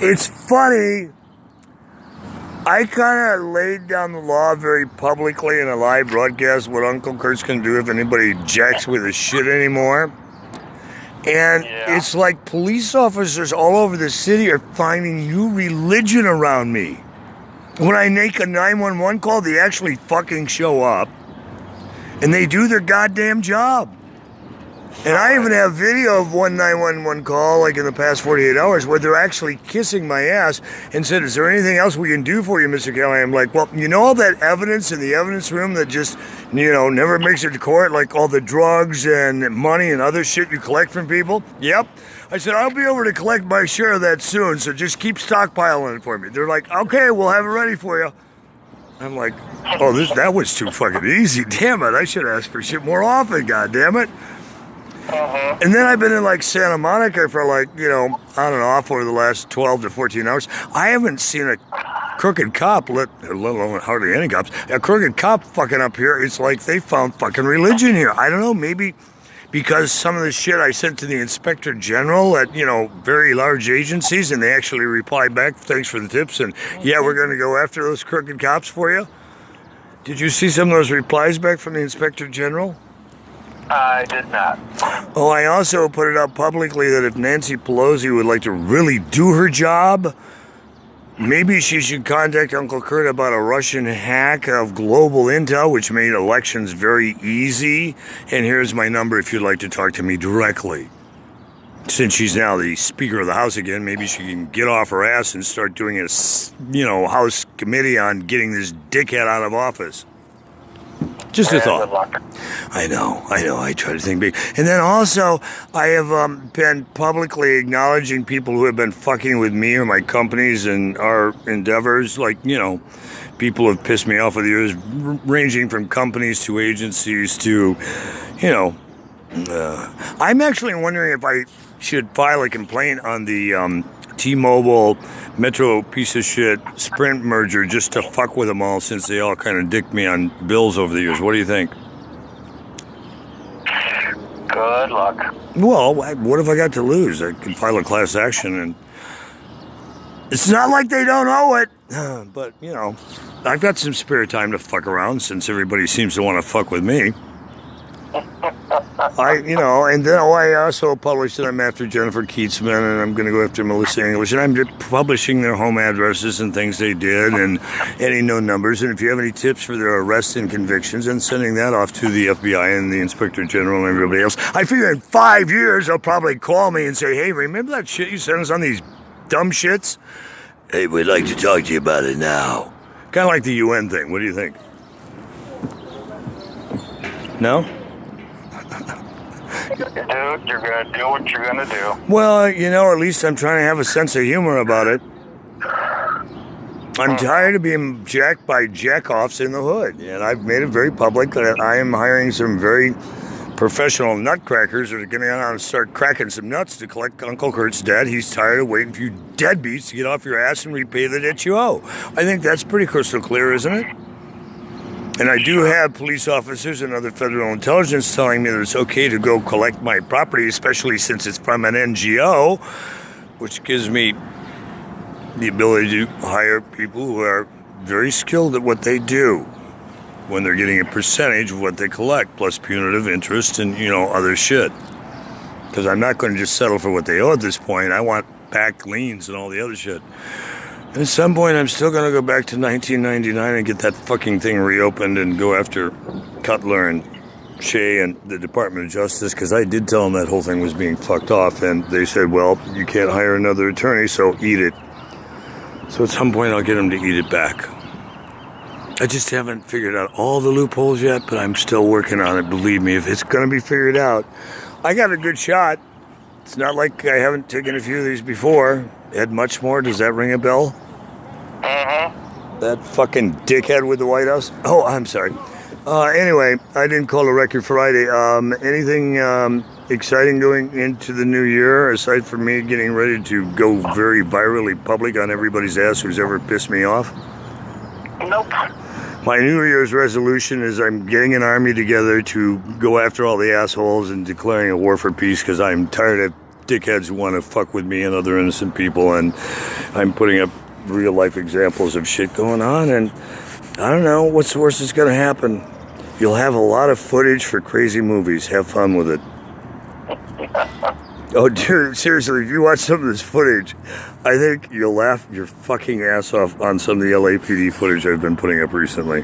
It's funny. I kind of laid down the law very publicly in a live broadcast what Uncle Kurt's going to do if anybody jacks with his shit anymore. And it's like police officers all over the city are finding new religion around me. When I make a 911 call, they actually fucking show up. And they do their goddamn job. And I even have video of one 911 call, like in the past 48 hours, where they're actually kissing my ass and said, "Is there anything else we can do for you, Mr. Kelly?" I'm like, well, you know all that evidence in the evidence room that just, never makes it to court, like all the drugs and money and other shit you collect from people? Yep. I said, I'll be over to collect my share of that soon, so just keep stockpiling it for me. They're like, okay, we'll have it ready for you. I'm like, oh, that was too fucking easy. Damn it, I should ask for shit more often, god damn it. And then I've been in like Santa Monica for like, on and off over the last 12 to 14 hours. I haven't seen a crooked cop, let alone hardly any cops, a crooked cop fucking up here. It's like they found fucking religion here. I don't know, maybe because some of the shit I sent to the Inspector General at, very large agencies, and they actually replied back, thanks for the tips, and yeah, we're going to go after those crooked cops for you. Did you see some of those replies back from the Inspector General? I did not. Oh, I also put it up publicly that if Nancy Pelosi would like to really do her job, maybe she should contact Uncle Kurt about a Russian hack of global intel, which made elections very easy. And here's my number if you'd like to talk to me directly. Since she's now the Speaker of the House again, maybe she can get off her ass and start doing a, House committee on getting this dickhead out of office. Just a thought. Good luck. I know. I try to think big. And then also, I have been publicly acknowledging people who have been fucking with me or my companies and our endeavors. Like, people have pissed me off with years, ranging from companies to agencies to, I'm actually wondering if I should file a complaint on the T-Mobile Metro piece of shit Sprint merger just to fuck with them all, since they all kind of dicked me on bills over the years. What do you think? Good luck. Well, what have I got to lose? I can file a class action, and it's not like they don't owe it. But, I've got some spare time to fuck around since everybody seems to want to fuck with me. And then I also published that I'm after Jennifer Keatsman, and I'm going to go after Melissa English, and I'm publishing their home addresses and things they did, and any known numbers. And if you have any tips for their arrests and convictions, and sending that off to the FBI and the Inspector General and everybody else. I figure in 5 years they'll probably call me and say, "Hey, remember that shit you sent us on these dumb shits? Hey, we'd like to talk to you about it now." Kind of like the UN thing. What do you think? No? Dude, you're going to do what you're going to do. Well, at least I'm trying to have a sense of humor about it. I'm tired of being jacked by jackoffs in the hood, and I've made it very public that I am hiring some very professional nutcrackers that are going to go out and start cracking some nuts to collect Uncle Kurt's debt. He's tired of waiting for you deadbeats to get off your ass and repay the debt you owe. I think that's pretty crystal clear, isn't it? And I do have police officers and other federal intelligence telling me that it's okay to go collect my property, especially since it's from an NGO, which gives me the ability to hire people who are very skilled at what they do when they're getting a percentage of what they collect, plus punitive interest and, other shit. Because I'm not going to just settle for what they owe at this point. I want back liens and all the other shit. At some point, I'm still going to go back to 1999 and get that fucking thing reopened and go after Cutler and Shea and the Department of Justice, because I did tell them that whole thing was being fucked off, and they said, well, you can't hire another attorney, so eat it. So at some point, I'll get them to eat it back. I just haven't figured out all the loopholes yet, but I'm still working on it. Believe me, if it's going to be figured out, I got a good shot. It's not like I haven't taken a few of these before. Ed Muchmore, does that ring a bell? That fucking dickhead with the White House? Oh, I'm sorry. Anyway, I didn't call a record Friday. Anything exciting going into the new year, aside from me getting ready to go very virally public on everybody's ass who's ever pissed me off? Nope. My New Year's resolution is I'm getting an army together to go after all the assholes and declaring a war for peace, because I'm tired of dickheads who want to fuck with me and other innocent people, and I'm putting up real life examples of shit going on, and I don't know what's the worst that's going to happen. You'll have a lot of footage for crazy movies. Have fun with it. Oh, dude, seriously, if you watch some of this footage, I think you'll laugh your fucking ass off on some of the LAPD footage I've been putting up recently.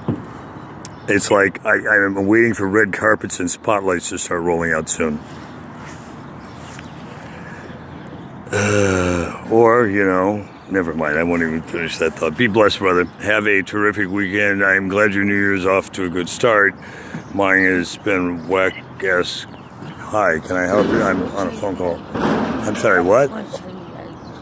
It's like I'm waiting for red carpets and spotlights to start rolling out soon. Or, you know, never mind. I won't even finish that thought. Be blessed, brother. Have a terrific weekend. I'm glad your New Year's off to a good start. Mine has been whack-ass. Hi, can I help you? I'm on a phone call. I'm sorry, what?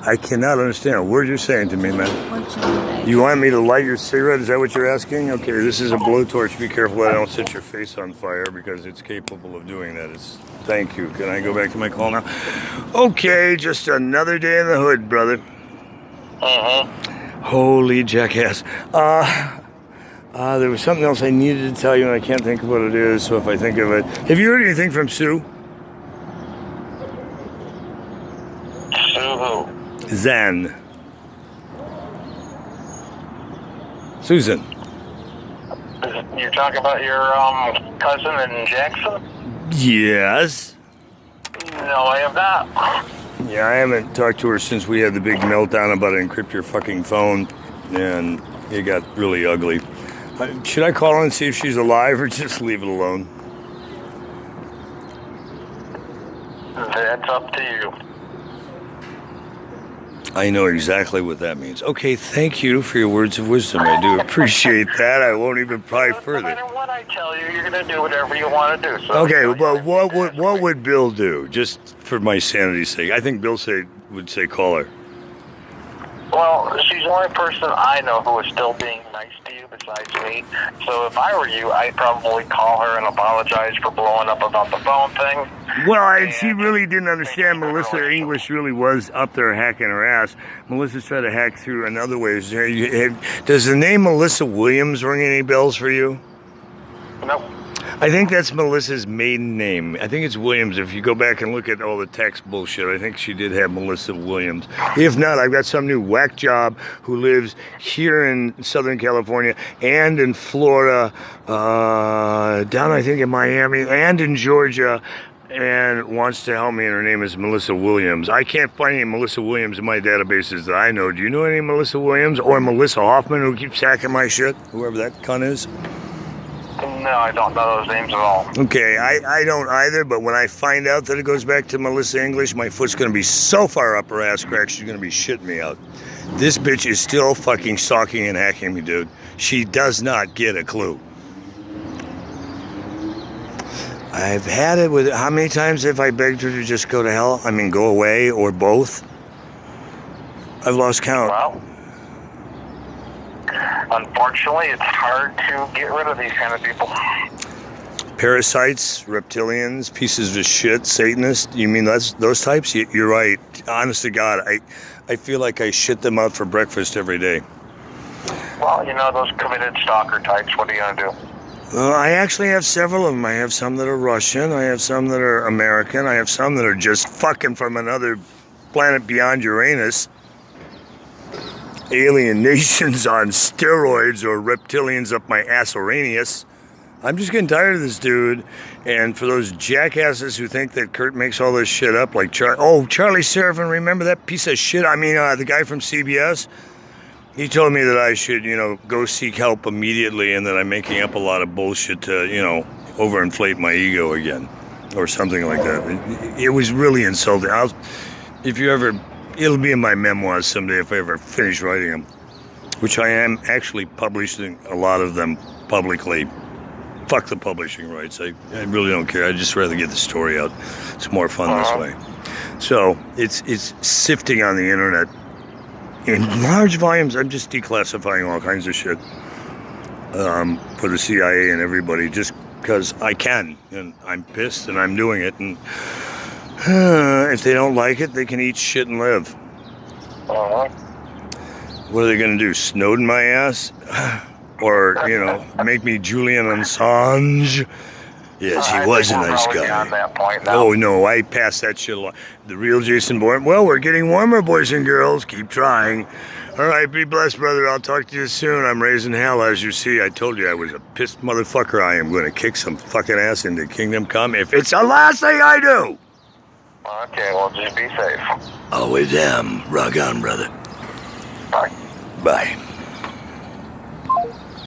I cannot understand a word you're saying to me, man. You want me to light your cigarette? Is that what you're asking? Okay, this is a blowtorch. Be careful that I don't set your face on fire because it's capable of doing that. Thank you. Can I go back to my call now? Okay, just another day in the hood, brother. Holy jackass. There was something else I needed to tell you, and I can't think of what it is, so if I think of it. Have you heard anything from Sue? Sue who? Zen. Susan. You're talking about your cousin in Jackson? Yes. No, I have not. Yeah, I haven't talked to her since we had the big meltdown about encrypt your fucking phone, and it got really ugly. Should I call her and see if she's alive, or just leave it alone? That's up to you. I know exactly what that means. Okay, thank you for your words of wisdom. I do appreciate that. I won't even pry further. No matter what I tell you, you're going to do whatever you want to do. So Okay, well, what would Bill do? Just for my sanity's sake. I think Bill would say call her. Well, she's the only person I know who is still being nice to you besides me. So if I were you, I'd probably call her and apologize for blowing up about the phone thing. Well, she really didn't understand Melissa English really was up there hacking her ass. Melissa's trying to hack through in other ways. Does the name Melissa Williams ring any bells for you? Nope. I think that's Melissa's maiden name. I think it's Williams. If you go back and look at all the text bullshit, I think she did have Melissa Williams. If not, I've got some new whack job who lives here in Southern California and in Florida, down I think in Miami and in Georgia, and wants to help me, and her name is Melissa Williams. I can't find any Melissa Williams in my databases that I know. Do you know any Melissa Williams or Melissa Hoffman who keeps hacking my shit? Whoever that cunt is. No, I don't know those names at all. Okay, I don't either, but when I find out that it goes back to Melissa English, my foot's going to be so far up her ass crack, she's going to be shitting me out. This bitch is still fucking stalking and hacking me, dude. She does not get a clue. I've had it with, how many times have I begged her to just go to hell? I mean, go away, or both? I've lost count. Well, unfortunately, it's hard to get rid of these kind of people. Parasites, reptilians, pieces of shit, Satanists. You mean those types? You're right. Honest to God, I feel like I shit them out for breakfast every day. Well, you know, those committed stalker types, what are you going to do? I actually have several of them. I have some that are Russian. I have some that are American. I have some that are just fucking from another planet beyond Uranus. Alien nations on steroids or reptilians up my ass-Uranus. I'm just getting tired of this dude. And for those jackasses who think that Kurt makes all this shit up, like Charlie Serafin, remember that piece of shit? I mean, the guy from CBS? He told me that I should, you know, go seek help immediately and that I'm making up a lot of bullshit to, you know, overinflate my ego again or something like that. It was really insulting. It'll be in my memoirs someday if I ever finish writing them, which I am actually publishing a lot of them publicly. Fuck the publishing rights. I really don't care. I'd just rather get the story out. It's more fun this way. So it's sifting on the internet in large volumes. I'm just declassifying all kinds of shit for the CIA and everybody just because I can. And I'm pissed and I'm doing it. And if they don't like it, they can eat shit and live. What are they going to do? Snowden my ass? Or, you know, make me Julian Assange? Yes, he I was a think we're nice probably guy. beyond that point now. Oh, no, I passed that shit along. The real Jason Bourne. Well, we're getting warmer, boys and girls. Keep trying. All right, be blessed, brother. I'll talk to you soon. I'm raising hell, as you see. I told you I was a pissed motherfucker. I am going to kick some fucking ass into Kingdom Come if it's the last thing I do. Okay, well, just be safe. Always am. Rock on, brother. Bye. Bye.